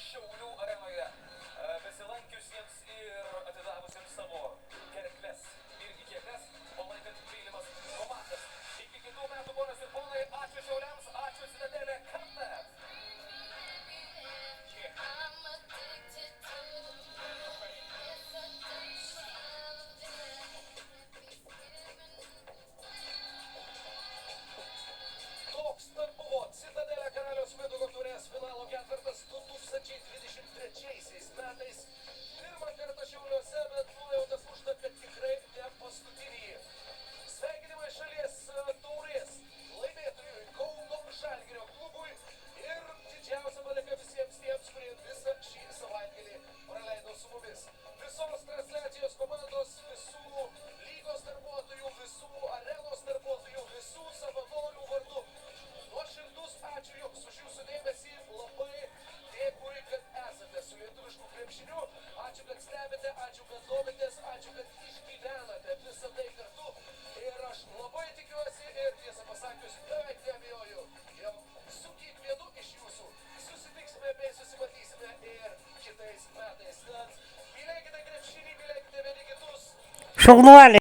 Šiaulių arenoje besilankiusiems ir atidavusiems savo gerkles ir kėdes, palaikant mylimas komandas. Iki kitų metų, ponios ir ponai, ačiū Šiauliams, ačiū Citadelė, Kamnet. Toks buvo Citadelė Karaliaus Mindaugo taurės finalo ketvertas 2023 metais. Pirmą kartą Šiauliuose, bet nuojautas užta, kad tikrai ne paskutinį. Sveikinimai šalies taurės laimėtojui Kauno Žalgirio klubui ir didžiausia padėka visiems tiems, kurie visą šį savaitgalį praleido su mumis. Visos transliacijos komandos, visų lygos darbuotojų, visų arenos darbuotojų, visų savanorių vardu. Nuoširdus ačiū Jums už Jūsų dėmesį, labai dėkui, kad esate su lietuvišku krepšiniu, ačiū, kad stebite, ačiū, kad domitės, ačiū, kad išgyvenate visą tai kartu ir aš labai tikiuosi ir tiesą pasakius, beveik neabejoju, jog su kiekvienu iš Jūsų susitiksime bei susimatysime ir kitais metais. Tad mylėkite krepšinį, mylėkite vieni kitus. Šaunuoliai.